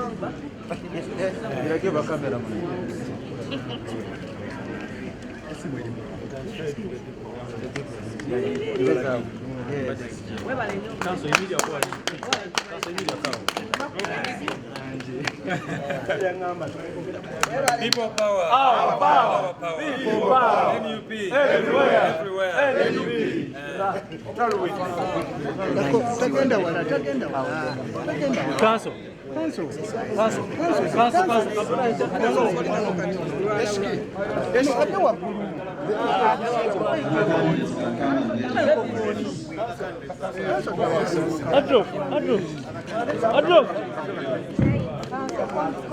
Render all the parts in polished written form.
Give a camera. People power. Our power. People power. NUP. Everywhere. NUP. Council.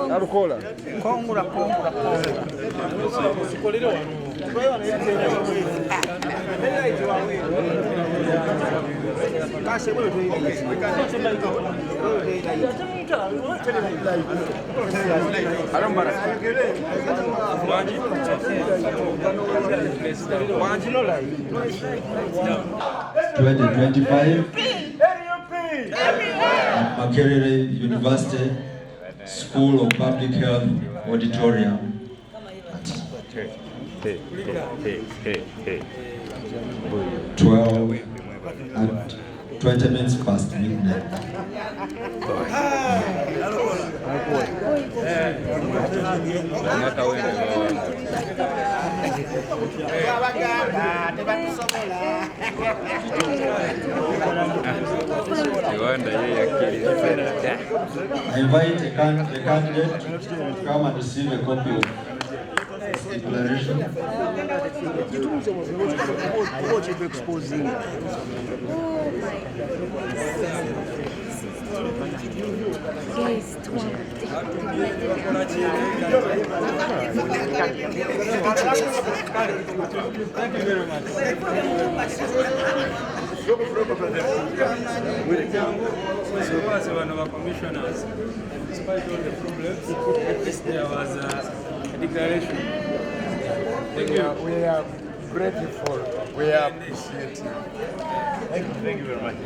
Nalukoola. Makerere University School of Public Health Auditorium. 12 and 20 minutes past midnight. I invite the candidate to come and receive a copy of this declaration. Thank you very much. So as one of our commissioners, despite all the problems, there was a declaration. We are grateful. We are appreciative. Thank you very much.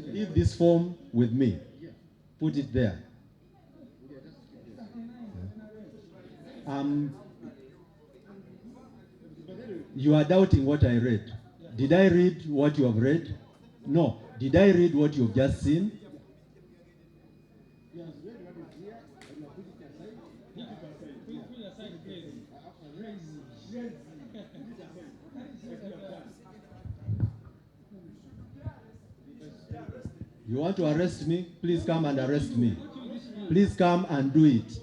Leave this form with me. Put it there. You are doubting what I read. Did I read what you have read? No. Did I read what you have just seen? You want to arrest me? Please come and arrest me. Please come and do it.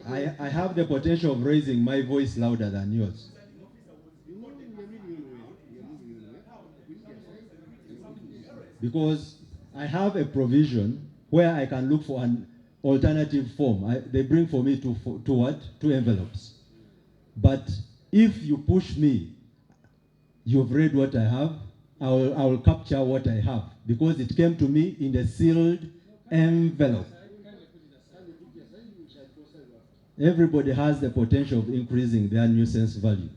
I have the potential of raising my voice louder than yours. Because I have a provision where I can look for an alternative form. They bring for me to what? 2 envelopes. But if you push me, you've read what I have, I will capture what I have because it came to me in a sealed envelope. Everybody has the potential of increasing their nuisance value.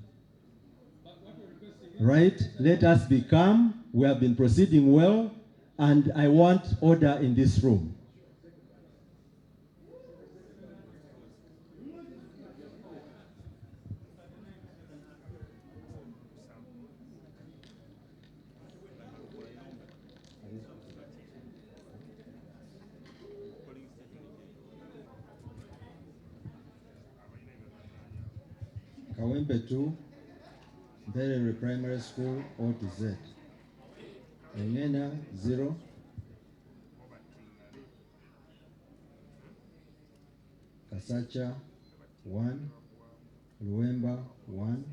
Right? Let us be calm. We have been proceeding well, and I want order in this room. Kawempe 2, Mberere Primary School, O to Z. Engena 0. Kasacha 1. Luemba 1.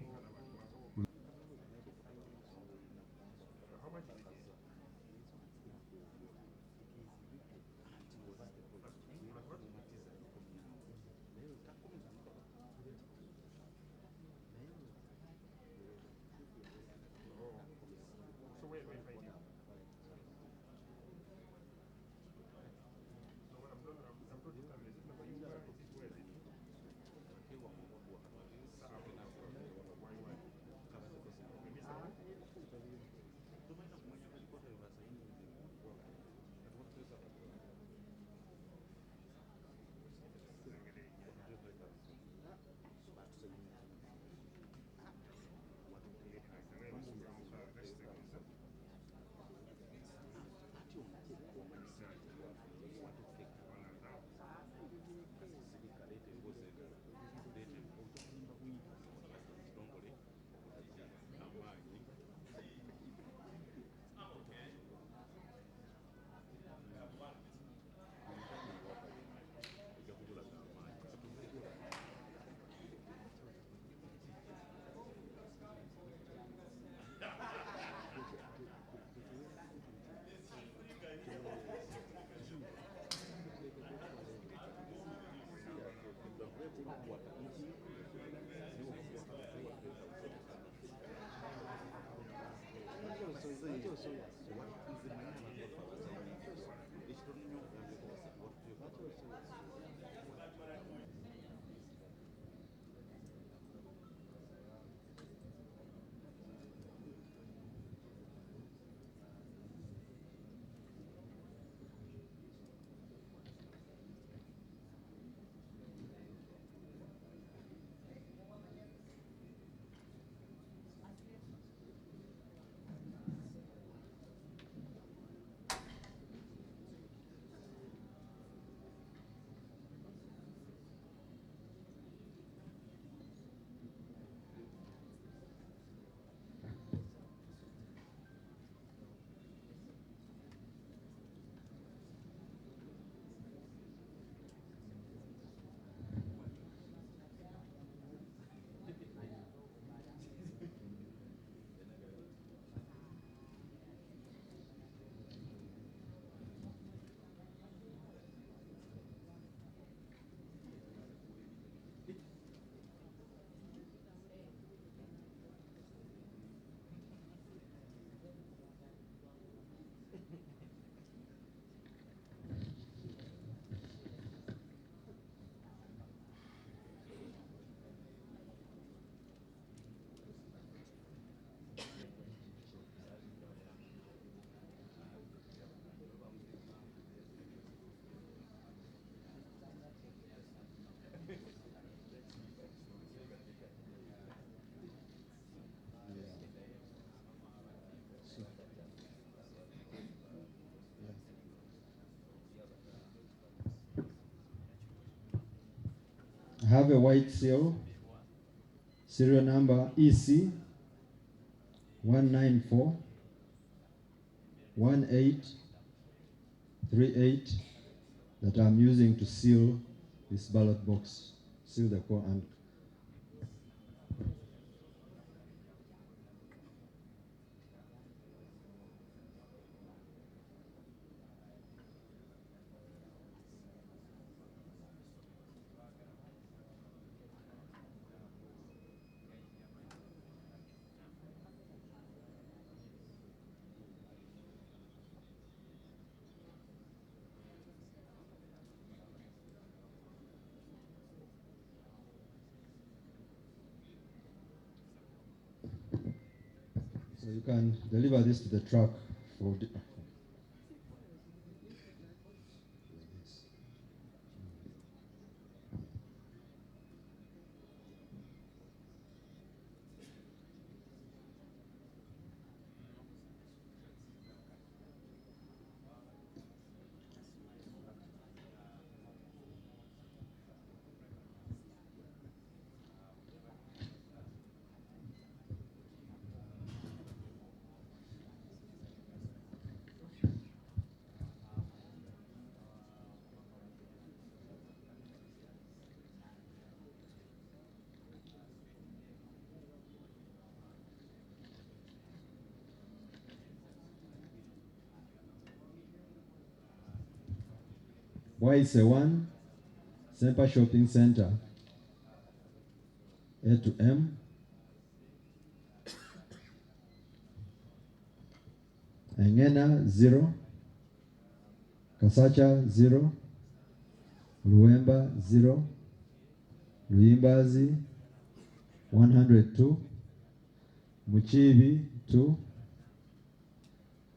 I have a white seal, serial number EC 1941838 that I'm using to seal this ballot box, seal the core and so you can deliver this to the truck for Y1 Semper Shopping Center A to M Engena 0 Kasacha 0 Luemba 0 Luimbazi 102 Muchibi 2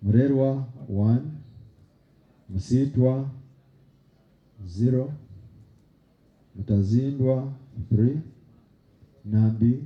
Murerwa 1 Musitwa 0 Mutazindwa 3 Nambi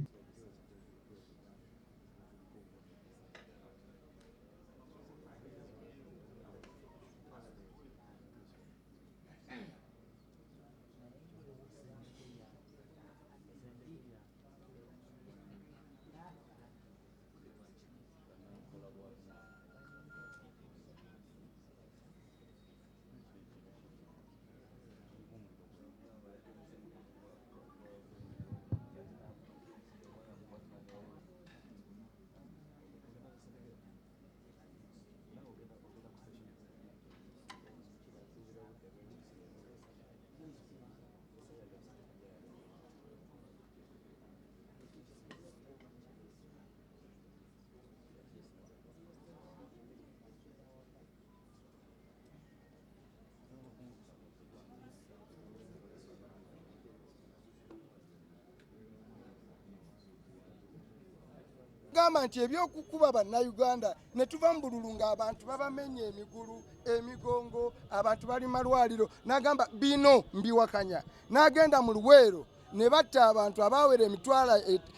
gamba nti ebyokukuba bannayuganda ne tuva mu bululu ng'abantu babamenya emigulu emigongo abantu bali malwaliro n'agamba bino mbiwakanya n'agenda mu Luweero ne batta abantu abaawera emitwalo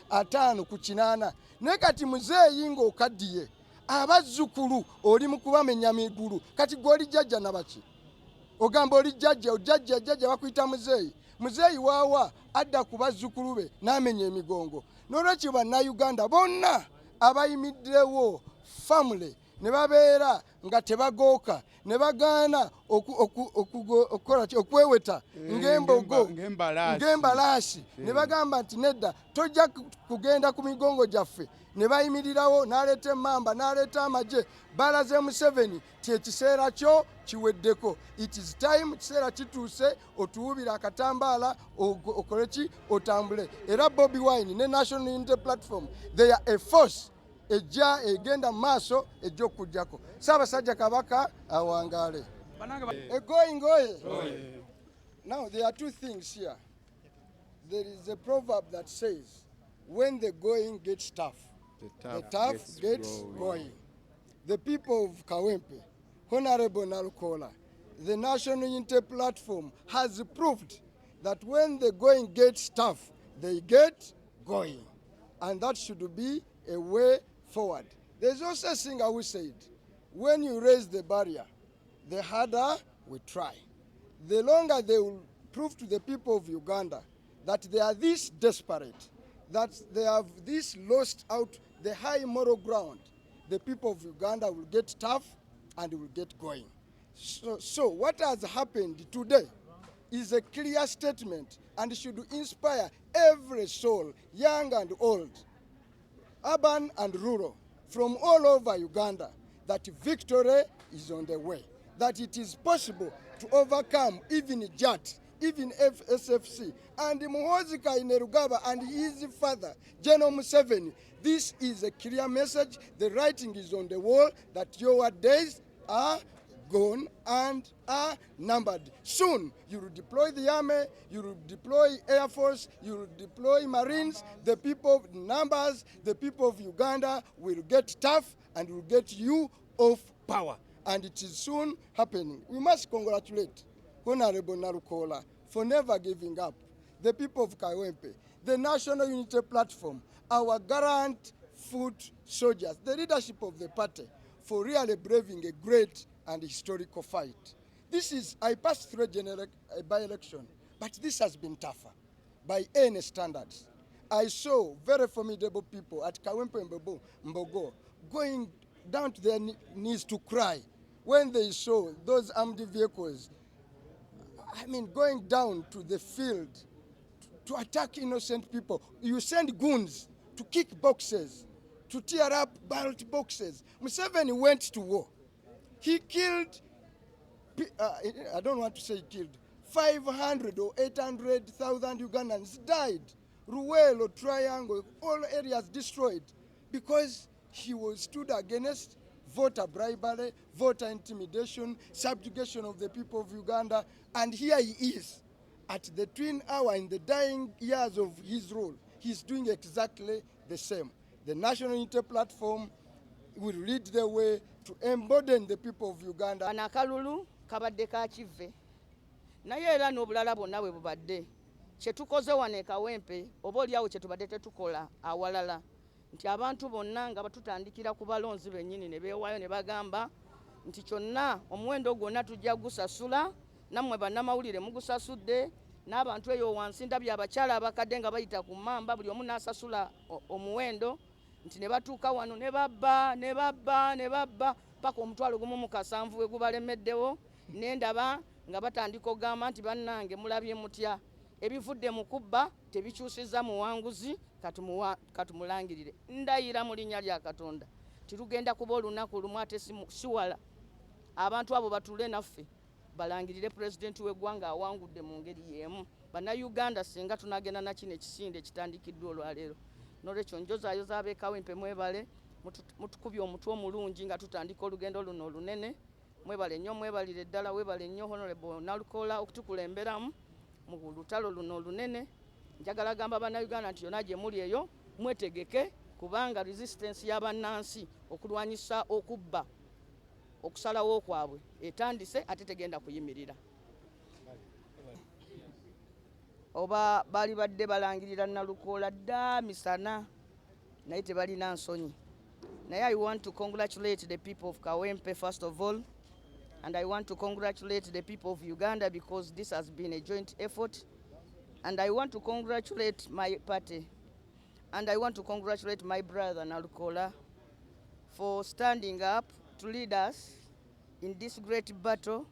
5 ku 8 naye kati muzeeyi ng'okaddiye abazzukulu oli mu kubamenya migulu kati gw'oli jjajja nabaki ogamba oli jjajja bakuyita muzeeyi waawa adda ku bazzukulu be n'amenya emigongo n'olwekyo bannayuganda bonna abayimiddewo family ne babeera nga tebagooka ne bagaana okweweta ng'embalaasi ne bagamba nti nedda tojja kugenda ku migongo gyaffe ne bayimirirawo n'aleeta emmamba n'aleeta amagye balaze Museveni ti ekiseera kyo kiweddeko, it is time, kiseera kituuse otuwubira akatambaala okole ki otambule. Era Bobi Wine ne National Unity Platform they are a force ejja egenda maaso ejja okujjako. Ssaabasajja Kabaka awangaale. Going. Now there are two things here. There is a proverb that says when the going gets tough, the tough gets going. The people of Kawempe, Honorable Nalukoola, the National Unity Platform has proved that when the going gets tough, they get going. And that should be a way forward. There's also a singer who said, when you raise the barrier, the harder we try. The longer they will prove to the people of Uganda that they are this desperate, that they have this lost out the high moral ground, the people of Uganda will get tough and will get going. So what has happened today is a clear statement and should inspire every soul, young and old, urban and rural, from all over Uganda, that victory is on the way, that it is possible to overcome even JAT, even SFC, and Muhoozi Kainerugaba and his father, General Museveni. This is a clear message. The writing is on the wall that your days are gone and are numbered. Soon you will deploy the army, you will deploy Air Force, you will deploy Marines, the people of numbers, the people of Uganda will get tough and will get you off power. And it is soon happening. We must congratulate Honorable Nalukoola for never giving up. The people of Kawempe, the National Unity Platform, our gallant foot soldiers, the leadership of the party, for really braving a great and historical fight. This is, I passed through a by-election, but this has been tougher by any standards. I saw very formidable people at Kawempe and Mbogo going down to their knees to cry when they saw those armed vehicles, going down to the field to attack innocent people. You send goons to kick boxes, to tear up ballot boxes. Museveni went to war. He killed, I don't want to say he killed, 500 or 800,000 Ugandans died. Ruwelo, Triangle, all areas destroyed because he was stood against voter bribery, voter intimidation, subjugation of the people of Uganda. And here he is at the twin hour in the dying years of his rule. He's doing exactly the same. The National Unity Platform will lead the way to embolden the people of Uganda. Anakalulu kabadde ka kive. Naye era n'obulala bwonna bwe bubadde. Kye tukoze wano e Kawempe oba oliawo kye tubadde tetukola awalala. Nti abantu bonna nga batutandikira ku balonzi bennyini ne beewaayo ne bagamba nti kyonna omuwendo gwonna tujja gusasula, nammwe bannamawulire mugusasudde, n'abantu eyo wansi ndabye abakyala abakadde nga bayita ku mmamba buli omu n'asasula omuwendo. Nti ne batuuka wano ne babba paka omutwalo gumu mu kasanvu we gubalemeddewo, ne ndaba nga batandika ogamba nti bannange mulabye mutya, ebivudde mu kubba tebikyusizza muwanguzi katumulangirire. Ndayira mu linnya lya Katonda tirugenda kuba olunaku lumu ate siwala abantu abo batule naffe balangirire pulezidenti w'eggwanga awangudde mu ngeri y'emu. Bannayuganda singa tunagenda na kino ekisinde ekitandikiddwa olwaleero. Nolwekyo njozaayoza ab'e Kawempe mwebale, mutukubye omutwe omulungi nga tutandika olugendo luno olunene. Mwebale nnyo, mwebalire ddala, weebale nnyo Honorable Nalukoola okutukulemberamu mu lutalo luno olunene. Njagala gamba bannayuganda nti yonna gye muli eyo mwetegeke, kubanga resistance y'abannansi okulwanyisa okubba okusalawo kwabwe etandise ate tegenda kuyimirira. Oba bali badde balangirira Nalukoola dda misana naye tebalina nsonyi. Naye I want to congratulate the people of Kawempe first of all, and I want to congratulate the people of Uganda because this has been a joint effort, and I want to congratulate my party, and I want to congratulate my brother Nalukoola for standing up to lead us in this great battle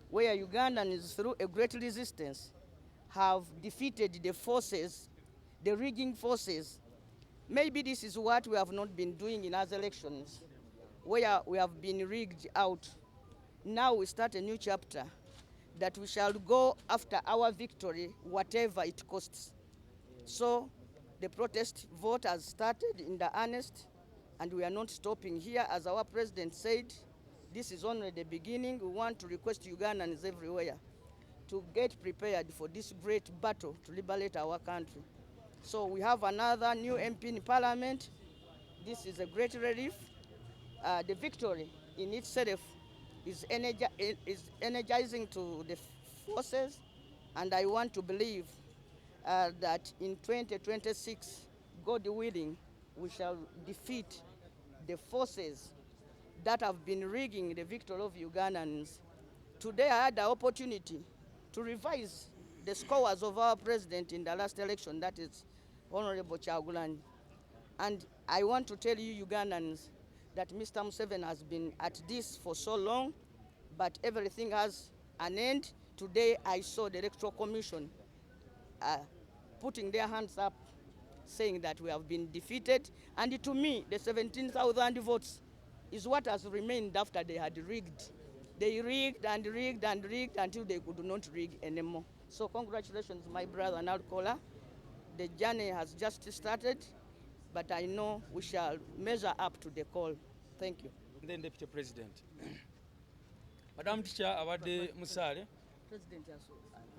where Ugandans through a great resistance have defeated the forces, the rigging forces. Maybe this is what we have not been doing in other elections, where we have been rigged out. Now we start a new chapter that we shall go after our victory, whatever it costs. So the protest vote has started in the earnest, and we are not stopping here. As our president said, this is only the beginning. We want to request Ugandans everywhere to get prepared for this great battle to liberate our country. So we have another new MP in Parliament. This is a great relief. The victory in itself is energizing to the forces, and I want to believe that in 2026, God willing, we shall defeat the forces that have been rigging the victory of Ugandans. Today I had the opportunity to revise the scores of our president in the last election, that is Honorable Kyagulanyi. And I want to tell you Ugandans that Mr. Museveni has been at this for so long, but everything has an end. Today I saw the Electoral Commission putting their hands up, saying that we have been defeated. And to me, the 17,000 votes is what has remained after they had rigged. They rigged and rigged and rigged until they could not rig anymore. So congratulations, my brother Nalukoola. The journey has just started, but I know we shall measure up to the call. Thank you. And then Deputy President. Madam Teacher, Abade Musale. President also.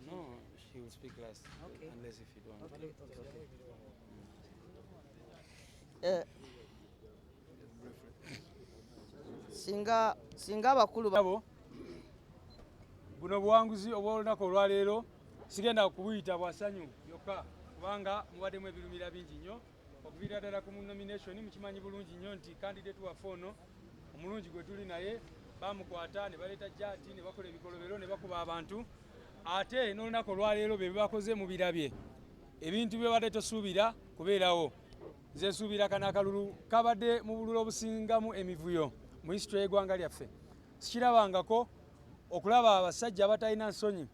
No, she will speak last. Okay. Unless if you don't. Okay. Singa bakulu Babo. Buno buwanguzi obw'olunaku olwaleero sigenda kubuyita bwasanyu yokka kubanga mubaddemu ebirumira bingi nnyo okuviira ddala ku nomination mukimanyi bulungi nnyo nti candidate waffe ono omulungi gwe tuli naye bamukwata ne baleeta jati ne bakola ebikolobero ne bakuba abantu ate n'olunaku olwaleero be bakoze mu birabye ebintu bye badde tosuubira kubeerawo nze nsuubira kana akalulu kabadde mu bululu obusingamu emivuyo mu history y'eggwanga lyaffe sikirabangako okulaba abasajja abatalina nsonyi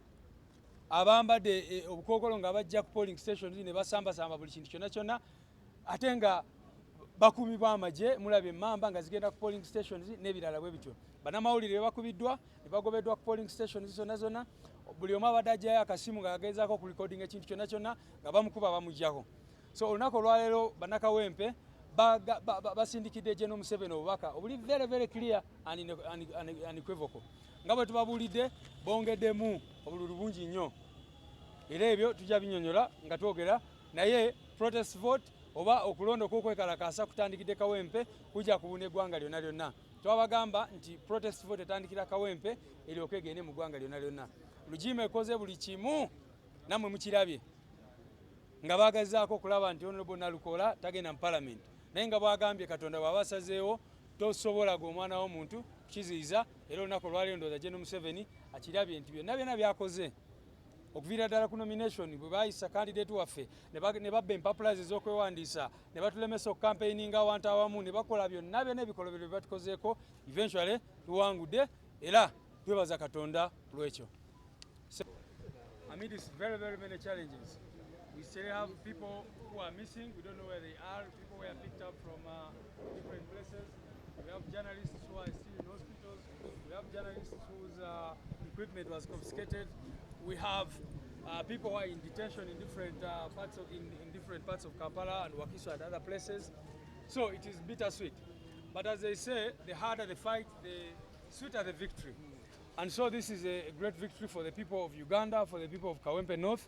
abambadde obukookolo nga bajja ku polling stations ne basambasamba buli kintu kyonna kyonna ate nga bakuumi b'amagye mulabye emmamba nga zigenda ku polling stations n'ebirala bwe bityo bannamawulire bakubiddwa ne bagobeddwa ku polling stations zonna zonna buli omu abadde ajjayo akasimu nga agezaako ku recording ekintu kyonna kyonna nga bamukuba bamuggyako. So olunaku olwaleero bannakawempe basindikidde General Museveni obubaka obuli very very clear and unequivocal nga bwe tubabuulidde bongeddemu obululu bungi nnyo era ebyo tujja binyonyola nga twogera naye protest vote oba okulonda okwekwekalakaasa kutandikidde Kawempe kujja kubuna eggwanga lyonna lyonna. Twabagamba nti protest vote etandikira Kawempe eryoke egende mu ggwanga lyonna lyonna. Lujiima ekoze buli kimu nammwe mukirabye nga baagazaako okulaba nti Honorable Nalukoola tagenda mu Parliament naye nga bwagambye Katonda bw'abasazeewo tosobola gwe omwana w'omuntu kukiziyiza era olunaku olwaleero ndowooza General Museveni akirabye nti byonna byonna byakoze okuviira ddala ku nomination bwe baayisa candidate waffe ne babba empapula ze ez'okwewandiisa ne batulemesa okukampeininga awantu awamu ne bakola byonna byonna ebikolobero bye batukozeeko eventually tuwangudde era twebaza Katonda lwekyo. Amid very very many challenges, we still have people who are missing. We don't know where they are. People were picked up from different places. We have journalists who are still in hospitals. We have journalists whose equipment was confiscated. We have people who are in detention in different parts of Kampala and Wakiso and other places. So it is bittersweet. But as they say, the harder the fight, the sweeter the victory. And so this is a great victory for the people of Uganda, for the people of Kawempe North.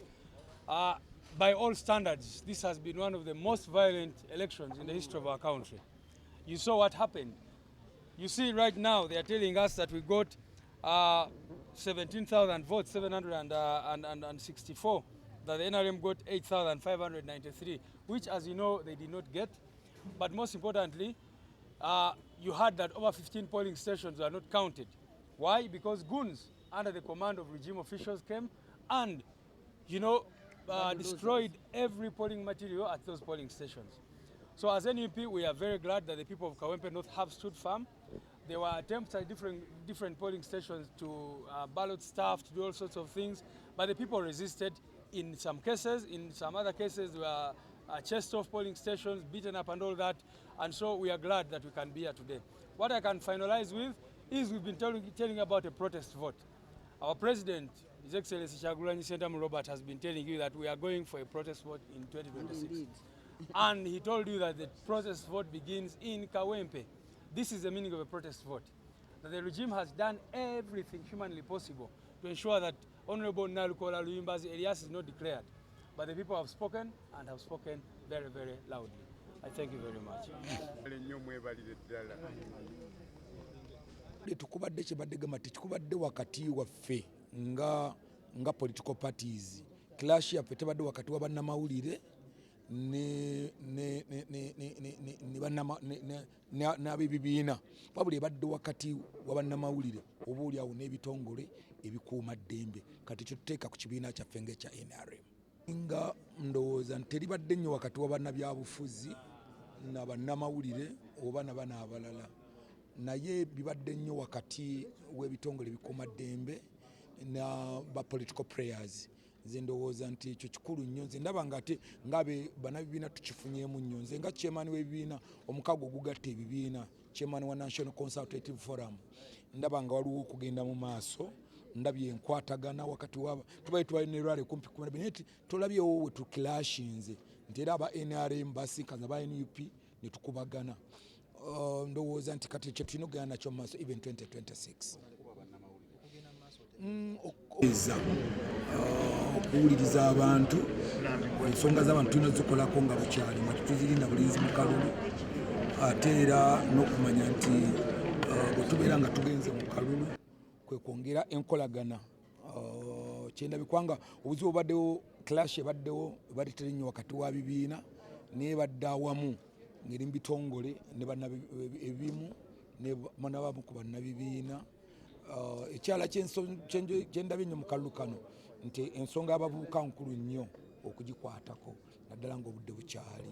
By all standards, this has been one of the most violent elections in the history of our country. You saw what happened. You see right now they are telling us that we got 17,000 votes, 764, that the NRM got 8,593, which, as you know, they did not get. But most importantly, you heard that over 15 polling stations were not counted. Why? Because goons under the command of regime officials came and, destroyed every polling material at those polling stations. So as NUP, we are very glad that the people of Kawempe North have stood firm. There were attempts at different polling stations to ballot staff, to do all sorts of things, but the people resisted in some cases. In some other cases, they were chased off polling stations, beaten up and all that, and so we are glad that we can be here today. What I can finalize with is we've been telling about a protest vote. Our president, His Excellency Kyagulanyi Ssentamu Robert, has been telling you that we are going for a protest vote in 2026. Indeed. And he told you that the protest vote begins in Kawempe. This is the meaning of a protest vote. That the regime has done everything humanly possible to ensure that Honorable Nalukoola Luyimbazi Elias is not declared. But the people have spoken and have spoken very, very loudly. I thank you very much. Tukubadde kibadde gamba tekubadde wakati waffe nga political parties. Clash yaffe tebadde wakati wa bannamawulire n'ab'ebibiina wabula ebadde wakati wa bannamawulire oba oli awo n'ebitongole ebikuuma ddembe kati kyotuteeka ku kibiina kyaffe ng'ekya NRM nga ndowooza teribadde nnyo wakati wa bannabyabufuzi n'abannamawulire oba nabana abalala naye bibadde nnyo wakati w'ebitongole ebikuuma ddembe ba political prayers. Nze ndowooza nti ekyo kikulu nnyo nze ndaba nga ate ngabe bannabibiina tukifunyeemu nnyo nze nga chairman w'ebibiina omukago ogugatta ebibiina chairman wa National Consultative Forum ndaba nga waliwo okugenda mu maaso ndabye enkwatagana wakati waba tubaye twali ne rwale kumpi kumpi nti tolabyewo we tukilashinze nti era aba NRM basinkanza ba NUP ne tukubagana ndowooza nti kati ekyo tulina okugenda nakyo mu maaso even 2026 okuwuliriza abantu ensonga z'abantu tulina zikolako nga bukyali nga tuzirinda bulinzi mu kalulu ate era n'okumanya nti bwe tubeera nga tugenze mu kalulu kwe kwongera enkolagana kyendabikwa obuzibu obaddewo clash ebaddewo balitere nnyo wakati wa bibiina naye badde awamu ngeri mu bitongole ne ebimu n'abamu ku bannabibiina ekyala kyendabye nnyo mu kalulu kano nti ensonga y'abavubuka nkulu nnyo okugikwatako naddala ng'obudde bukyali.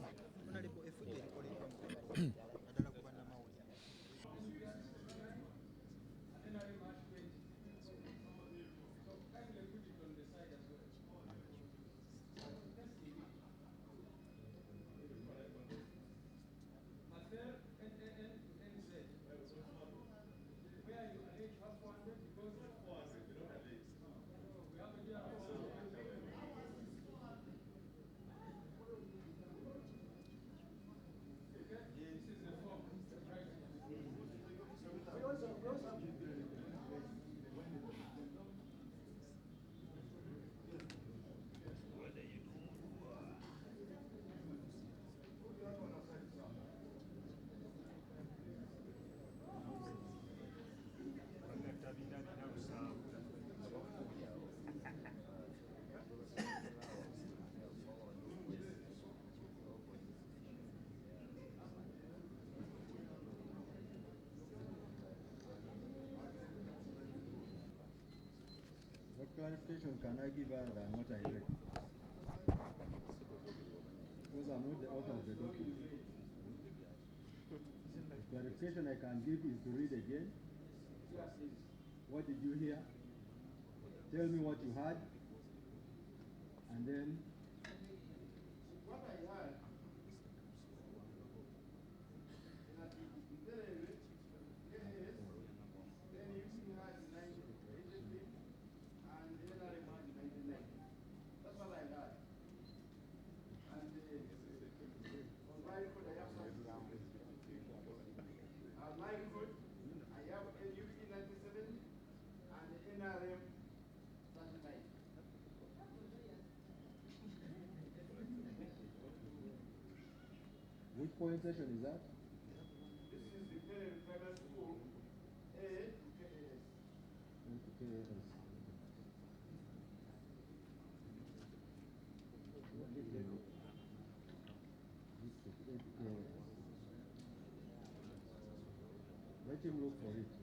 What clarification can I give her that I'm not a elect? Because I'm not the author of the document. The clarification I can give is to read again. What did you hear? Tell me what you heard. And then what I heard which point session is that? This is the private school A to KAS. Let him look for it.